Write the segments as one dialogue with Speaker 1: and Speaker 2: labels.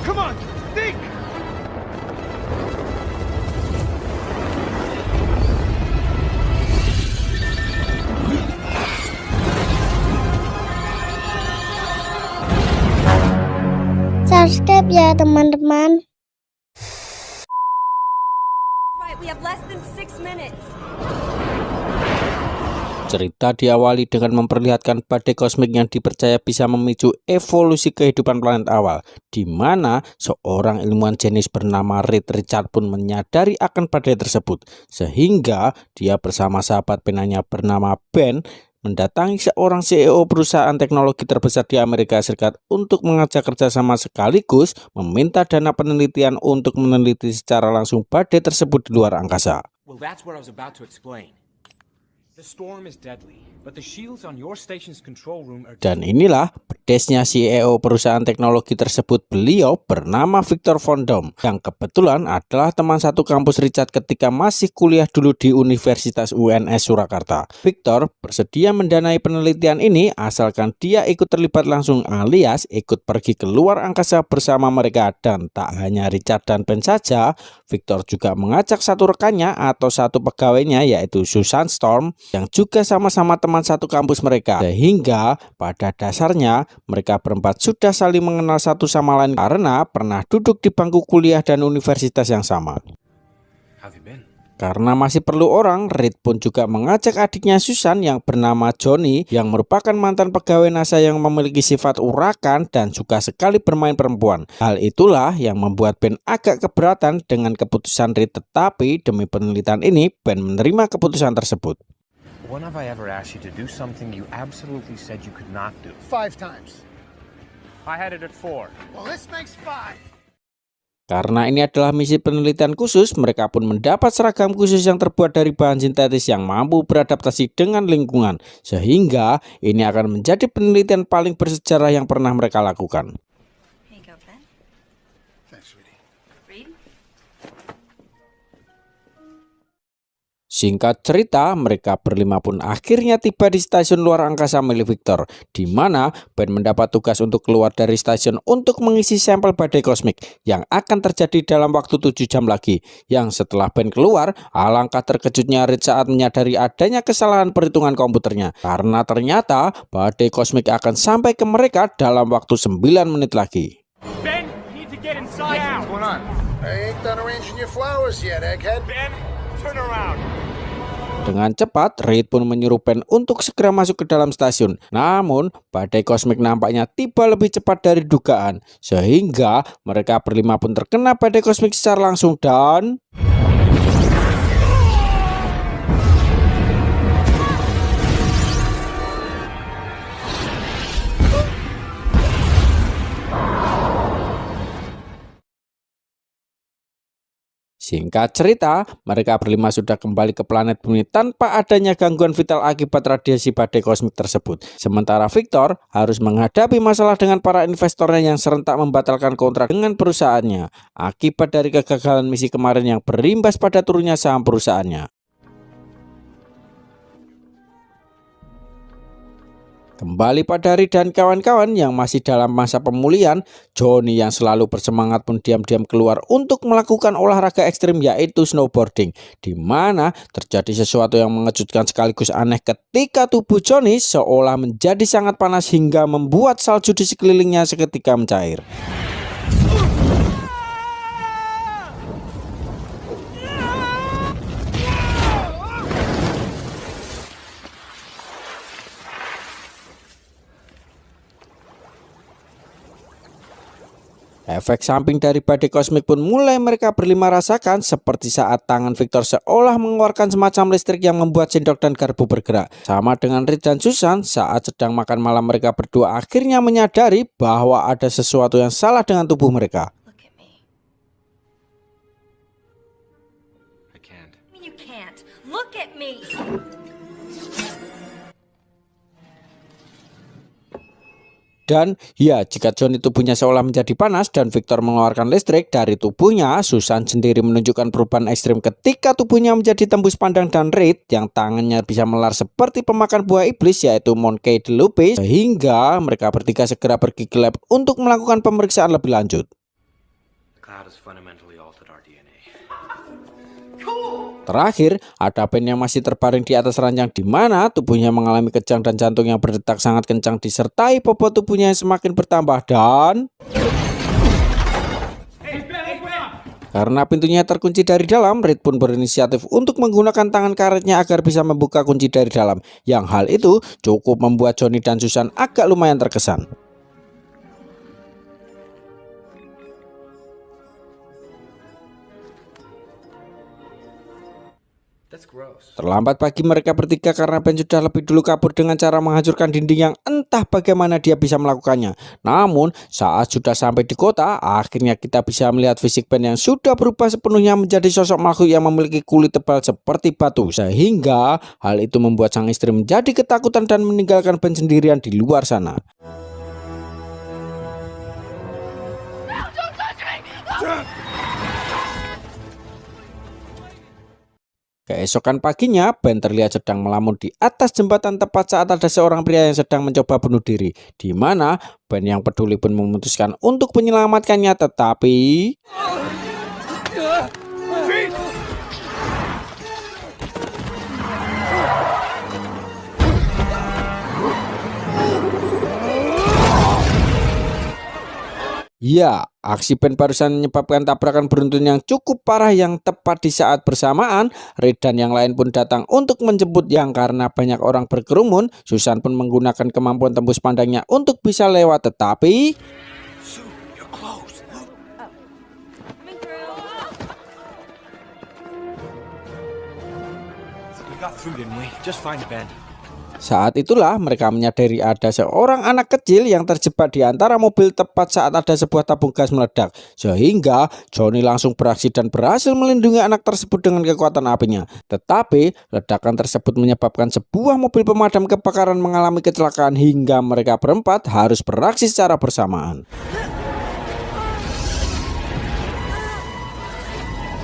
Speaker 1: Come on, think!
Speaker 2: Subscribe ya teman-teman.
Speaker 3: Right, we have less than 6 minutes.
Speaker 4: Cerita diawali dengan memperlihatkan badai kosmik yang dipercaya bisa memicu evolusi kehidupan planet awal, di mana seorang ilmuwan jenius bernama Reed Richards pun menyadari akan badai tersebut, sehingga dia bersama sahabat penanya bernama Ben mendatangi seorang CEO perusahaan teknologi terbesar di Amerika Serikat untuk mengajak kerjasama sekaligus meminta dana penelitian untuk meneliti secara langsung badai tersebut di luar angkasa.
Speaker 1: Well, that's what I was about to explain. The storm is deadly, but the shields on your station's control room are...
Speaker 4: Dan inilah pedesnya CEO perusahaan teknologi tersebut. Beliau bernama Victor Von Doom, yang kebetulan adalah teman satu kampus Richard ketika masih kuliah dulu di Universitas UNS Surakarta. Victor bersedia mendanai penelitian ini asalkan dia ikut terlibat langsung, alias ikut pergi ke luar angkasa bersama mereka. Dan tak hanya Richard dan Ben saja, Victor juga mengajak satu rekannya atau satu pegawainya, yaitu Susan Storm, yang juga sama-sama teman satu kampus mereka, sehingga pada dasarnya mereka berempat sudah saling mengenal satu sama lain karena pernah duduk di bangku kuliah dan universitas yang sama.
Speaker 1: How have you been?
Speaker 4: Karena masih perlu orang, Reed pun juga mengajak adiknya Susan yang bernama Johnny, yang merupakan mantan pegawai NASA yang memiliki sifat urakan dan suka sekali bermain perempuan. Hal itulah yang membuat Ben agak keberatan dengan keputusan Reed, tetapi demi penelitian ini Ben menerima keputusan tersebut.
Speaker 1: When have I ever asked you to do something you absolutely said you could not do?
Speaker 5: 5 times.
Speaker 1: I had it at 4.
Speaker 5: Well, this makes 5.
Speaker 4: Karena ini adalah misi penelitian khusus, mereka pun mendapat seragam khusus yang terbuat dari bahan sintetis yang mampu beradaptasi dengan lingkungan, sehingga ini akan menjadi penelitian paling bersejarah yang pernah mereka lakukan.
Speaker 3: Here you go, Ben.
Speaker 5: Thanks, sweetie.
Speaker 3: Read.
Speaker 4: Singkat cerita, mereka berlima pun akhirnya tiba di stasiun luar angkasa milik Victor, di mana Ben mendapat tugas untuk keluar dari stasiun untuk mengisi sampel badai kosmik yang akan terjadi dalam waktu 7 jam lagi. Yang setelah Ben keluar, alangkah terkejutnya Reed saat menyadari adanya kesalahan perhitungan komputernya, karena ternyata badai kosmik akan sampai ke mereka dalam waktu 9 menit lagi.
Speaker 1: Ben, you need to get inside now.
Speaker 5: What's going on? I ain't done arranging your flowers yet, egghead.
Speaker 1: Ben, turn around.
Speaker 4: Dengan cepat, Reed pun menyuruh Ben untuk segera masuk ke dalam stasiun. Namun, badai kosmik nampaknya tiba lebih cepat dari dugaan, sehingga mereka berlima pun terkena badai kosmik secara langsung dan... Singkat cerita, mereka berlima sudah kembali ke planet bumi tanpa adanya gangguan vital akibat radiasi badai kosmik tersebut. Sementara Victor harus menghadapi masalah dengan para investornya yang serentak membatalkan kontrak dengan perusahaannya akibat dari kegagalan misi kemarin yang berimbas pada turunnya saham perusahaannya. Kembali pada Reed dan kawan-kawan yang masih dalam masa pemulihan, Johnny yang selalu bersemangat pun diam-diam keluar untuk melakukan olahraga ekstrim, yaitu snowboarding, di mana terjadi sesuatu yang mengejutkan sekaligus aneh ketika tubuh Johnny seolah menjadi sangat panas hingga membuat salju di sekelilingnya seketika mencair. Efek samping dari badai kosmik pun mulai mereka berlima rasakan, seperti saat tangan Victor seolah mengeluarkan semacam listrik yang membuat sendok dan garpu bergerak. Sama dengan Reed dan Susan, saat sedang makan malam mereka berdua akhirnya menyadari bahwa ada sesuatu yang salah dengan tubuh mereka.
Speaker 3: Look at me.
Speaker 1: I can't.
Speaker 3: I mean, you can't. Look at me.
Speaker 4: Dan ya, jika Johnny tubuhnya seolah menjadi panas dan Victor mengeluarkan listrik dari tubuhnya, Susan sendiri menunjukkan perubahan ekstrim ketika tubuhnya menjadi tembus pandang, dan Reed yang tangannya bisa melar seperti pemakan buah iblis, yaitu Monkey D. Lupus, sehingga mereka bertiga segera pergi ke lab untuk melakukan pemeriksaan lebih lanjut.
Speaker 1: cloud has fundamentally altered our DNA.
Speaker 4: Terakhir, ada Ben yang masih terbaring di atas ranjang di mana tubuhnya mengalami kejang dan jantung yang berdetak sangat kencang disertai bobot tubuhnya yang semakin bertambah dan karena pintunya terkunci dari dalam, Reed pun berinisiatif untuk menggunakan tangan karetnya agar bisa membuka kunci dari dalam. Yang hal itu cukup membuat Johnny dan Susan agak lumayan terkesan.
Speaker 1: That's gross.
Speaker 4: Terlambat bagi mereka bertiga karena Ben sudah lebih dulu kabur dengan cara menghancurkan dinding yang entah bagaimana dia bisa melakukannya. Namun saat sudah sampai di kota, akhirnya kita bisa melihat fisik Ben yang sudah berubah sepenuhnya menjadi sosok makhluk yang memiliki kulit tebal seperti batu. Sehingga hal itu membuat sang istri menjadi ketakutan dan meninggalkan Ben sendirian di luar sana. Keesokan paginya, Ben terlihat sedang melamun di atas jembatan tepat saat ada seorang pria yang sedang mencoba bunuh diri. Di mana Ben yang peduli pun memutuskan untuk menyelamatkannya, tetapi ya, aksi Ben barusan menyebabkan tabrakan beruntun yang cukup parah yang tepat di saat bersamaan Reed dan yang lain pun datang untuk menjemput yang karena banyak orang berkerumun, Susan pun menggunakan kemampuan tembus pandangnya untuk bisa lewat tetapi
Speaker 1: We got through, didn't we? Just find Ben.
Speaker 4: saat itulah mereka menyadari ada seorang anak kecil yang terjebak di antara mobil tepat saat ada sebuah tabung gas meledak. Sehingga Johnny langsung beraksi dan berhasil melindungi anak tersebut dengan kekuatan apinya. Tetapi ledakan tersebut menyebabkan sebuah mobil pemadam kebakaran mengalami kecelakaan hingga mereka berempat harus beraksi secara bersamaan.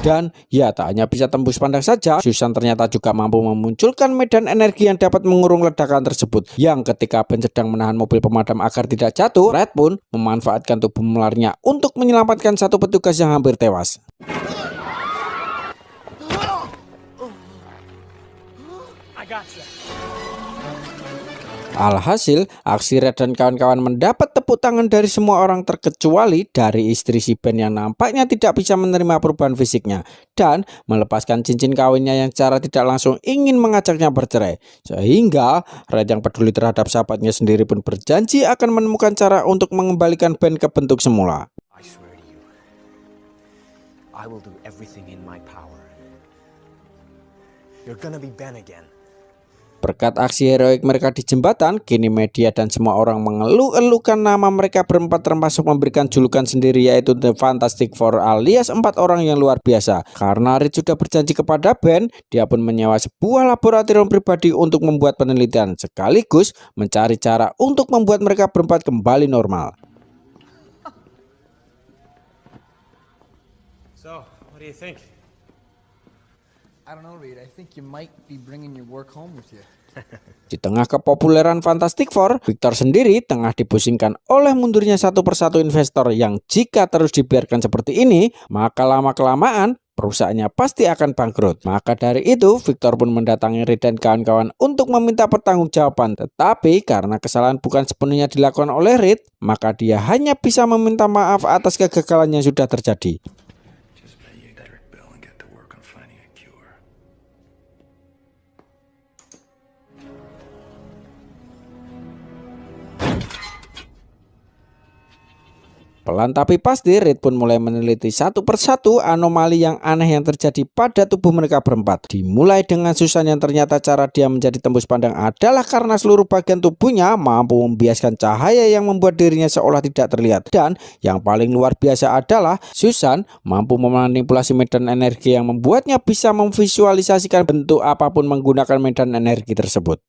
Speaker 4: Dan ya, tak hanya bisa tembus pandang saja, Susan ternyata juga mampu memunculkan medan energi yang dapat mengurung ledakan tersebut. Yang ketika Ben sedang menahan mobil pemadam agar tidak jatuh, Reed pun memanfaatkan tubuh melarnya untuk menyelamatkan satu petugas yang hampir tewas.
Speaker 1: I got you.
Speaker 4: Alhasil, aksi Reed dan kawan-kawan mendapat tepuk tangan dari semua orang terkecuali dari istri si Ben yang nampaknya tidak bisa menerima perubahan fisiknya dan melepaskan cincin kawinnya yang secara tidak langsung ingin mengajaknya bercerai. Sehingga Reed yang peduli terhadap sahabatnya sendiri pun berjanji akan menemukan cara untuk mengembalikan Ben ke bentuk semula.
Speaker 1: I swear to you, I will do everything in my power. You're gonna be Ben again.
Speaker 4: Berkat aksi heroik mereka di jembatan, kini media dan semua orang mengeluh-elukan nama mereka berempat termasuk memberikan julukan sendiri yaitu The Fantastic Four alias 4 orang yang luar biasa. Karena Reed sudah berjanji kepada Ben, dia pun menyewa sebuah laboratorium pribadi untuk membuat penelitian sekaligus mencari cara untuk membuat mereka berempat kembali normal.
Speaker 1: So, what do you think?
Speaker 6: I don't know, Reed. I think you might be bringing your work home with you.
Speaker 4: Di tengah kepopuleran Fantastic Four, Victor sendiri tengah dipusingkan oleh mundurnya satu persatu investor yang jika terus dibiarkan seperti ini, maka lama-kelamaan perusahaannya pasti akan bangkrut. Maka dari itu, Victor pun mendatangi Reed dan kawan-kawan untuk meminta pertanggungjawaban. Tetapi karena kesalahan bukan sepenuhnya dilakukan oleh Reed, maka dia hanya bisa meminta maaf atas kegagalan yang sudah terjadi.
Speaker 5: Just pay your direct bill and get to work on finding a cure.
Speaker 4: Pelan tapi pasti, Reed pun mulai meneliti satu persatu anomali yang aneh yang terjadi pada tubuh mereka berempat. Dimulai dengan Susan yang ternyata cara dia menjadi tembus pandang adalah karena seluruh bagian tubuhnya mampu membiaskan cahaya yang membuat dirinya seolah tidak terlihat. Dan yang paling luar biasa adalah Susan mampu memanipulasi medan energi yang membuatnya bisa memvisualisasikan bentuk apapun menggunakan medan energi tersebut.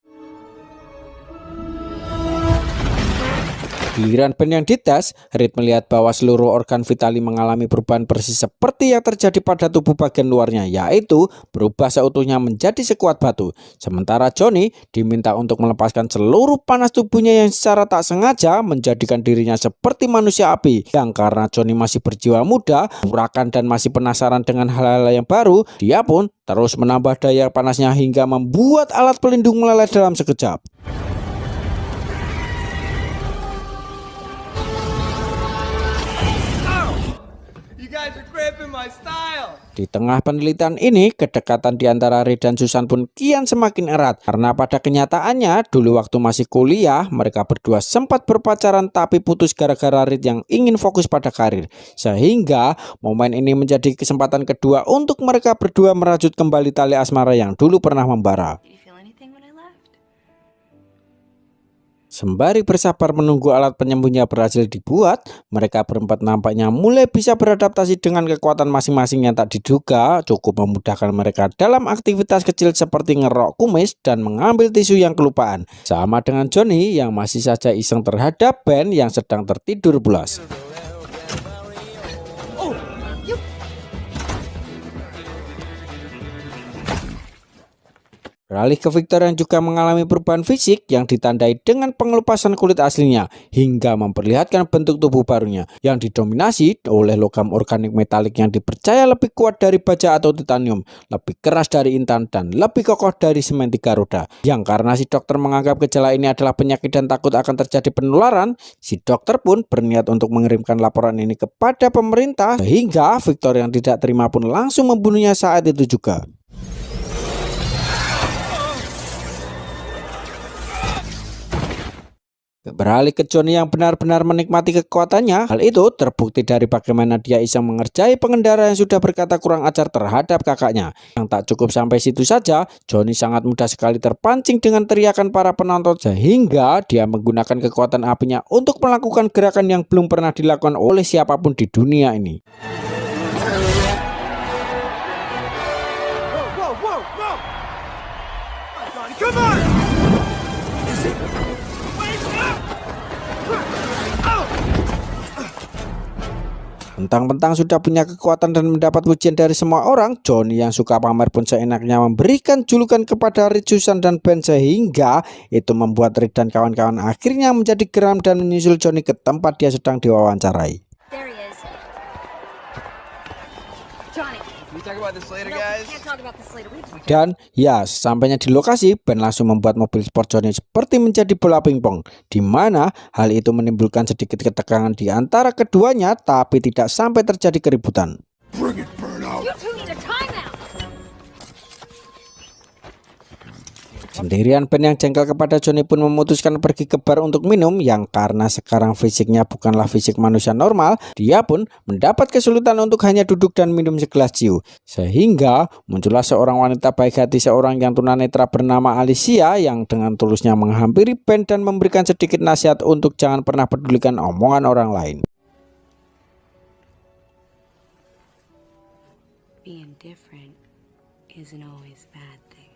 Speaker 4: Giliran Ben yang dites, Reed melihat bahwa seluruh organ vitali mengalami perubahan persis seperti yang terjadi pada tubuh bagian luarnya, yaitu berubah seutuhnya menjadi sekuat batu. Sementara Johnny diminta untuk melepaskan seluruh panas tubuhnya yang secara tak sengaja menjadikan dirinya seperti manusia api. Yang karena Johnny masih berjiwa muda, urakan dan masih penasaran dengan hal-hal yang baru, dia pun terus menambah daya panasnya hingga membuat alat pelindung meleleh dalam sekejap. Di tengah penelitian ini, kedekatan di antara Reed dan Susan pun kian semakin erat. Karena pada kenyataannya, dulu waktu masih kuliah, mereka berdua sempat berpacaran tapi putus gara-gara Reed yang ingin fokus pada karir. Sehingga, momen ini menjadi kesempatan kedua untuk mereka berdua merajut kembali tali asmara yang dulu pernah membara.
Speaker 3: Did you feel anything when I left?
Speaker 4: Sembari bersabar menunggu alat penyembuhnya berhasil dibuat, mereka berempat nampaknya mulai bisa beradaptasi dengan kekuatan masing-masing yang tak diduga cukup memudahkan mereka dalam aktivitas kecil seperti ngerok kumis dan mengambil tisu yang kelupaan. Sama dengan Johnny yang masih saja iseng terhadap Ben yang sedang tertidur pulas. Beralih ke Victor yang juga mengalami perubahan fisik yang ditandai dengan pengelupasan kulit aslinya hingga memperlihatkan bentuk tubuh barunya yang didominasi oleh logam organik metalik yang dipercaya lebih kuat dari baja atau titanium, lebih keras dari intan dan lebih kokoh dari semen 3 roda. Yang karena si dokter menganggap gejala ini adalah penyakit dan takut akan terjadi penularan, si dokter pun berniat untuk mengirimkan laporan ini kepada pemerintah sehingga Victor yang tidak terima pun langsung membunuhnya saat itu juga. Beralih ke Johnny yang benar-benar menikmati kekuatannya. Hal itu terbukti dari bagaimana dia iseng mengerjai pengendara yang sudah berkata kurang ajar terhadap kakaknya. Yang tak cukup sampai situ saja, Johnny sangat mudah sekali terpancing dengan teriakan para penonton sehingga dia menggunakan kekuatan apinya untuk melakukan gerakan yang belum pernah dilakukan oleh siapapun di dunia ini. Mentang-mentang sudah punya kekuatan dan mendapat pujian dari semua orang, Johnny yang suka pamer pun seenaknya memberikan julukan kepada Reed, Susan, dan Ben sehingga itu membuat Reed dan kawan-kawan akhirnya menjadi geram dan menyusul Johnny ke tempat dia sedang diwawancarai.
Speaker 3: There he is. Johnny.
Speaker 6: Can we talk about this later,
Speaker 3: No,
Speaker 6: guys?
Speaker 3: we can't talk about this later.
Speaker 4: Dan ya, sampainya di lokasi, Ben langsung membuat mobil sport Johnny seperti menjadi bola pingpong, di mana hal itu menimbulkan sedikit ketegangan di antara keduanya, tapi tidak sampai terjadi keributan.
Speaker 5: Bring it, Burnout.
Speaker 3: You two need a timeout.
Speaker 4: Sendirian Ben yang jengkel kepada Johnny pun memutuskan pergi ke bar untuk minum. Yang karena sekarang fisiknya bukanlah fisik manusia normal, dia pun mendapat kesulitan untuk hanya duduk dan minum segelas ciu. Sehingga muncullah seorang wanita baik hati seorang yang tunanetra bernama Alicia yang dengan tulusnya menghampiri Ben dan memberikan sedikit nasihat untuk jangan pernah pedulikan omongan orang lain.
Speaker 3: Being different isn't always a bad thing.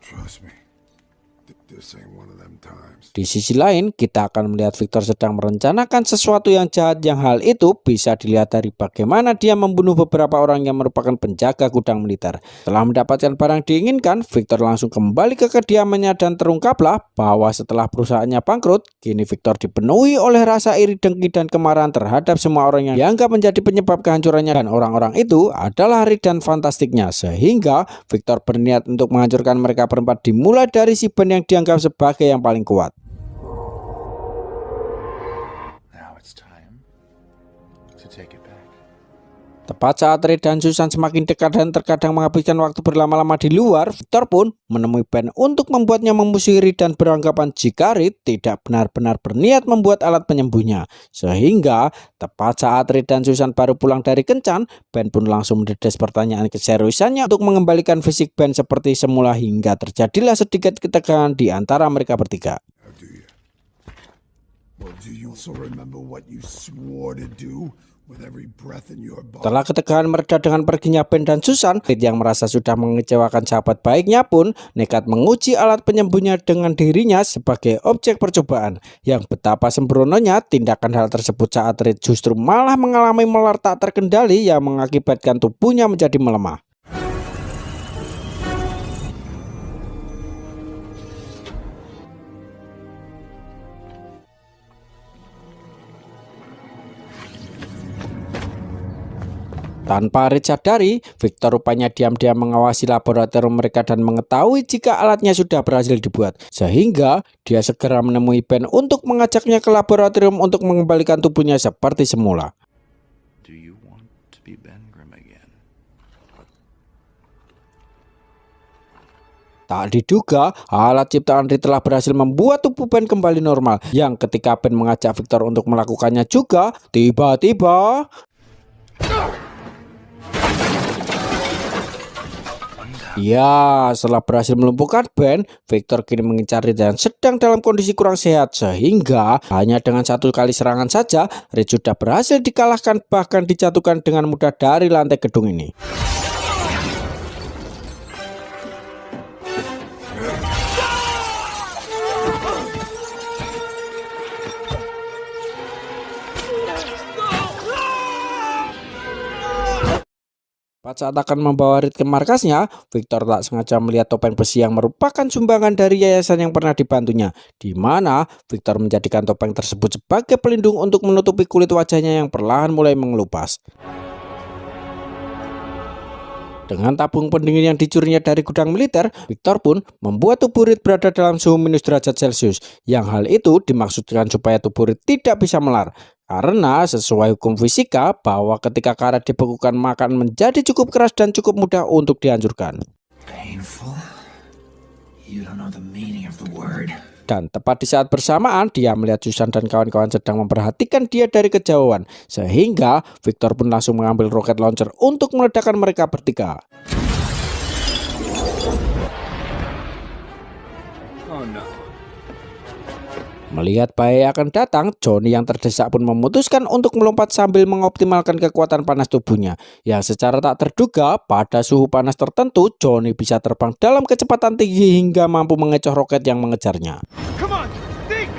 Speaker 5: Trust me. This ain't one of them times.
Speaker 4: Di sisi lain, kita akan melihat Victor sedang merencanakan sesuatu yang jahat yang hal itu bisa dilihat dari bagaimana dia membunuh beberapa orang yang merupakan penjaga gudang militer. Setelah mendapatkan barang diinginkan, Victor langsung kembali ke kediamannya dan terungkaplah bahwa setelah perusahaannya bangkrut, kini Victor dipenuhi oleh rasa iri, dengki, dan kemarahan terhadap semua orang yang dianggap menjadi penyebab kehancurannya, dan orang-orang itu adalah Reed dan fantastiknya. Sehingga Victor berniat untuk menghancurkan mereka berempat dimulai dari si Ben yang dianggap sebagai yang paling kuat.
Speaker 5: Now it's time to take it back.
Speaker 4: Tepat saat Reed dan Susan semakin dekat dan terkadang menghabiskan waktu berlama-lama di luar, Victor pun menemui Ben untuk membuatnya memusuhi Reed dan beranggapan jika Reed tidak benar-benar berniat membuat alat penyembuhnya. Sehingga tepat saat Reed dan Susan baru pulang dari kencan, Ben pun langsung mendedes pertanyaan keseriusannya untuk mengembalikan fisik Ben seperti semula hingga terjadilah sedikit ketegangan di antara mereka bertiga.
Speaker 5: How do you? Well, do you also remember what you swore to do with every breath in your body.
Speaker 4: Setelah ketegangan mereda dengan perginya Ben dan Susan, Reed yang merasa sudah mengecewakan sahabat baiknya pun nekat menguji alat penyembunyian dengan dirinya sebagai objek percobaan. Yang betapa sembrononya tindakan hal tersebut saat Reed justru malah mengalami melar tak terkendali yang mengakibatkan tubuhnya menjadi melemah. Tanpa Reed sadari, Victor rupanya diam-diam mengawasi laboratorium mereka dan mengetahui jika alatnya sudah berhasil dibuat. Sehingga dia segera menemui Ben untuk mengajaknya ke laboratorium untuk mengembalikan tubuhnya seperti semula.
Speaker 7: Do you want to be Ben Grimm again?
Speaker 4: Tak diduga, alat ciptaan Reed telah berhasil membuat tubuh Ben kembali normal. Yang ketika Ben mengajak Victor untuk melakukannya juga, tiba-tiba ya, setelah berhasil melumpuhkan Ben, Victor kini mengincar Reed dan sedang dalam kondisi kurang sehat. Sehingga hanya dengan satu kali serangan saja, Reed sudah berhasil dikalahkan bahkan dijatuhkan dengan mudah dari lantai gedung ini. Saat akan membawa Reed ke markasnya, Victor tak sengaja melihat topeng besi yang merupakan sumbangan dari yayasan yang pernah dibantunya, di mana Victor menjadikan topeng tersebut sebagai pelindung untuk menutupi kulit wajahnya yang perlahan mulai mengelupas. Dengan tabung pendingin yang dicurinya dari gudang militer, Victor pun membuat tubuh Reed berada dalam suhu minus derajat Celcius, yang hal itu dimaksudkan supaya tubuh Reed tidak bisa melar. Karena sesuai hukum fisika bahwa ketika karet dibekukan maka menjadi cukup keras dan cukup mudah untuk dihancurkan.
Speaker 7: Painful? You don't know the meaning of the word.
Speaker 4: Dan tepat di saat bersamaan dia melihat Susan dan kawan-kawan sedang memperhatikan dia dari kejauhan. Sehingga Victor pun langsung mengambil roket launcher untuk meledakkan mereka bertiga.
Speaker 1: Oh no.
Speaker 4: Melihat bahaya akan datang, Johnny yang terdesak pun memutuskan untuk melompat sambil mengoptimalkan kekuatan panas tubuhnya. Yang secara tak terduga, pada suhu panas tertentu, Johnny bisa terbang dalam kecepatan tinggi hingga mampu mengecoh roket yang mengejarnya.
Speaker 1: Come on, think!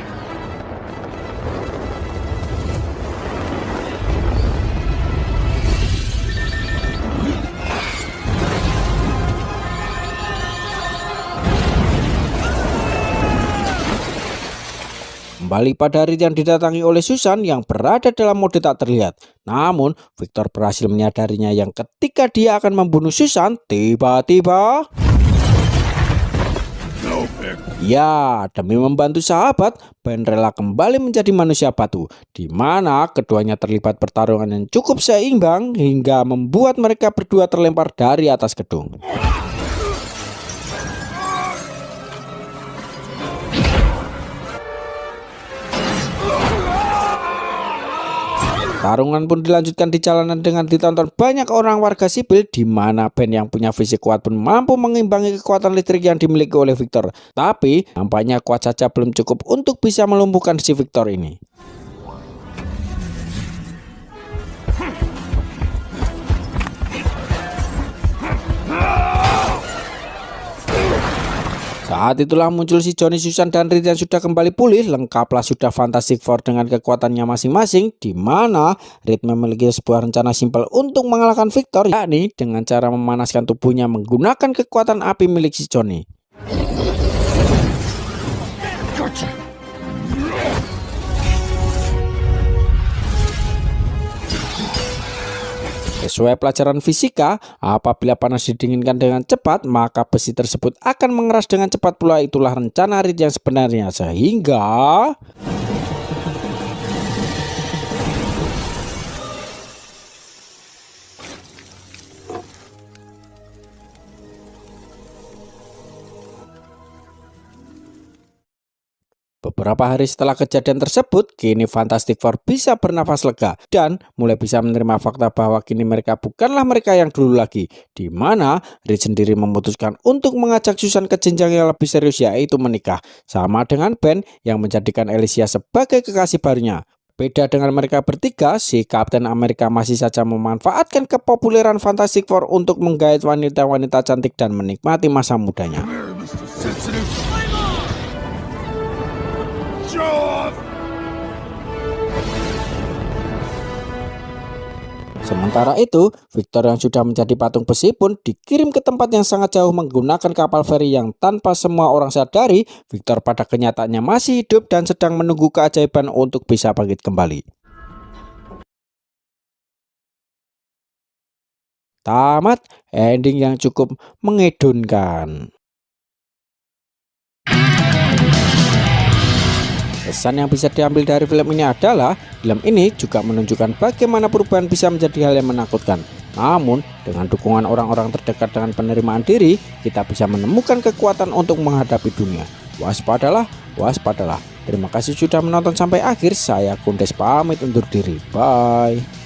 Speaker 4: Kembali pada Reed yang didatangi oleh Susan yang berada dalam mode tak terlihat. Namun, Victor berhasil menyadarinya yang ketika dia akan membunuh Susan, tiba-tiba ya, demi membantu sahabat, Ben rela kembali menjadi manusia batu, di mana keduanya terlibat pertarungan yang cukup seimbang hingga membuat mereka berdua terlempar dari atas gedung. Tarungan pun dilanjutkan di jalanan dengan ditonton banyak orang warga sipil, di mana Ben yang punya fisik kuat pun mampu mengimbangi kekuatan listrik yang dimiliki oleh Victor. Tapi nampaknya kuat saja belum cukup untuk bisa melumpuhkan si Victor ini. Saat itulah muncul si Johnny, Susan, dan Reed yang sudah kembali pulih. Lengkaplah sudah Fantastic Four dengan kekuatannya masing-masing, di mana Reed memiliki sebuah rencana simpel untuk mengalahkan Victor, yakni dengan cara memanaskan tubuhnya menggunakan kekuatan api milik si Johnny. Sesuai pelajaran fisika, apabila panas didinginkan dengan cepat, maka besi tersebut akan mengeras dengan cepat pula. Itulah rencana Reed yang sebenarnya, sehingga beberapa hari setelah kejadian tersebut, kini Fantastic Four bisa bernafas lega dan mulai bisa menerima fakta bahwa kini mereka bukanlah mereka yang dulu lagi, di mana Reed sendiri memutuskan untuk mengajak Susan ke jenjang yang lebih serius, yaitu menikah, sama dengan Ben yang menjadikan Alicia sebagai kekasih barunya. Beda dengan mereka bertiga, si Kapten Amerika masih saja memanfaatkan kepopuleran Fantastic Four untuk menggait wanita-wanita cantik dan menikmati masa mudanya. Sementara itu, Victor yang sudah menjadi patung besi pun dikirim ke tempat yang sangat jauh menggunakan kapal feri yang tanpa semua orang sadari, Victor pada kenyataannya masih hidup dan sedang menunggu keajaiban untuk bisa bangkit kembali. Tamat, ending yang cukup mengedunkan. Pesan yang bisa diambil dari film ini adalah, film ini juga menunjukkan bagaimana perubahan bisa menjadi hal yang menakutkan. Namun, dengan dukungan orang-orang terdekat dengan penerimaan diri, kita bisa menemukan kekuatan untuk menghadapi dunia. Waspadalah, waspadalah. Terima kasih sudah menonton sampai akhir. Saya Kundes pamit undur diri. Bye.